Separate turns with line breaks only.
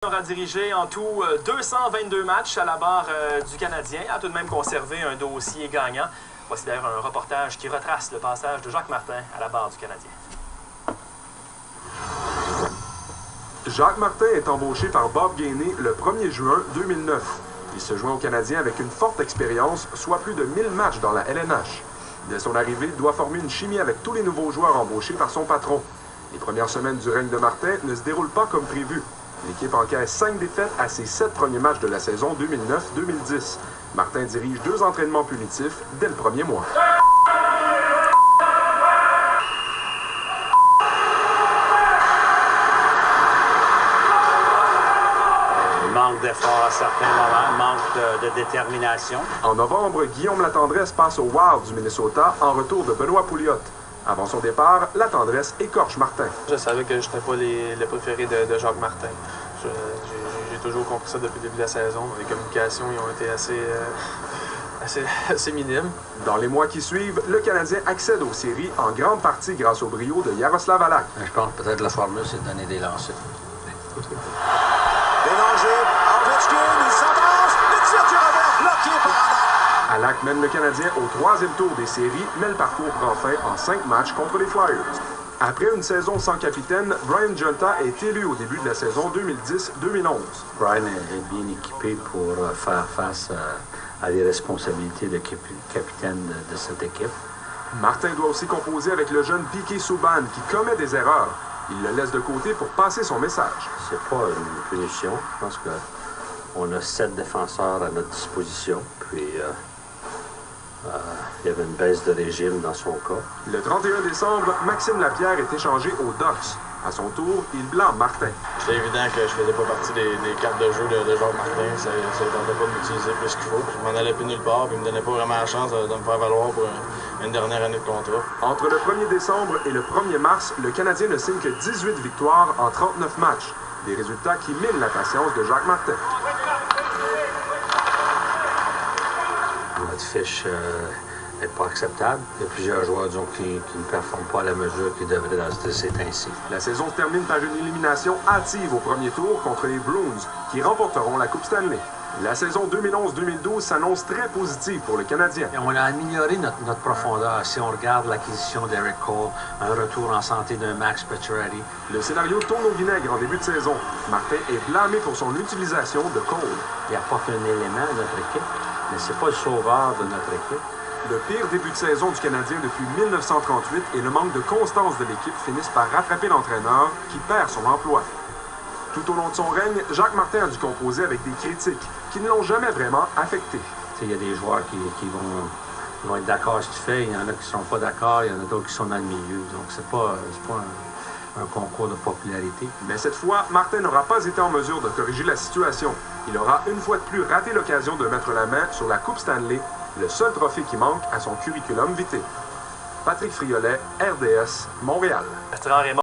Aura dirigé en tout 222 matchs à la barre du Canadien, a tout de même conservé un dossier gagnant. Voici d'ailleurs un reportage qui retrace le passage de Jacques Martin à la barre du Canadien.
Jacques Martin est embauché par Bob Gainey le 1er juin 2009. Il se joint au Canadien avec une forte expérience, soit plus de 1000 matchs dans la LNH. Dès son arrivée, il doit former une chimie avec tous les nouveaux joueurs embauchés par son patron. Les premières semaines du règne de Martin ne se déroulent pas comme prévu. L'équipe encaisse 5 défaites à ses 7 premiers matchs de la saison 2009-2010. Martin dirige 2 entraînements punitifs dès le premier mois.
Manque d'effort à certains moments, manque de détermination.
En novembre, Guillaume Latendresse passe au Wild du Minnesota en retour de Benoît Pouliot. Avant son départ, Latendresse écorche Martin.
Je savais que je n'étais pas le préféré de Jacques Martin. J'ai toujours compris ça depuis le début de la saison. Les communications ils ont été assez minimes.
Dans les mois qui suivent, le Canadien accède aux séries en grande partie grâce au brio de Jaroslav Halak.
Je pense que peut-être la formule, c'est de donner des lancers.
Délangé, Ovechkin, il s'avance, le tir du revers bloqué par Halak.
Halak mène le Canadien au 3e tour des séries, mais le parcours prend fin en 5 matchs contre les Flyers. Après une saison sans capitaine, Brian Junta est élu au début de la saison 2010-2011.
Brian est bien équipé pour faire face à des responsabilités de capitaine de cette équipe.
Martin doit aussi composer avec le jeune Piqué Souban qui commet des erreurs. Il le laisse de côté pour passer son message.
C'est pas une punition. Je pense qu'on a 7 défenseurs à notre disposition. Puis il y avait une baisse de régime dans son cas.
Le 31 décembre, Maxime Lapierre est échangé aux Ducks. À son tour, il blâme Martin.
C'était évident que je faisais pas partie des cartes de jeu de Jacques Martin. Ça ne tentait pas de m'utiliser plus qu'il faut. Je m'en allais plus nulle part, puis il me donnait pas vraiment la chance de me faire valoir pour une dernière année de contrat.
Entre le 1er décembre et le 1er mars, le Canadien ne signe que 18 victoires en 39 matchs. Des résultats qui minent la patience de Jacques Martin.
Notre fiche n'est pas acceptable. Il y a plusieurs joueurs disons, qui ne performent pas à la mesure qu'ils devraient dans cet ainsi.
La saison se termine par une élimination hâtive au premier tour contre les Bruins, qui remporteront la Coupe Stanley. La saison 2011-2012 s'annonce très positive pour le Canadien.
Et on a amélioré notre profondeur. Si on regarde l'acquisition d'Eric Cole, un retour en santé d'un Max Pacioretty.
Le scénario tourne au vinaigre en début de saison. Martin est blâmé pour son utilisation de Cole.
Il apporte un élément à notre équipe, mais ce n'est pas le sauveur de notre équipe.
Le pire début de saison du Canadien depuis 1938 et le manque de constance de l'équipe finissent par rattraper l'entraîneur qui perd son emploi. Tout au long de son règne, Jacques Martin a dû composer avec des critiques qui ne l'ont jamais vraiment affecté.
Il y a des joueurs qui vont être d'accord avec ce que tu fais, il y en a qui ne sont pas d'accord, il y en a d'autres qui sont dans le milieu. Donc c'est pas un concours de popularité.
Mais cette fois, Martin n'aura pas été en mesure de corriger la situation. Il aura une fois de plus raté l'occasion de mettre la main sur la Coupe Stanley, le seul trophée qui manque à son curriculum vitae. Patrick Friolet, RDS, Montréal.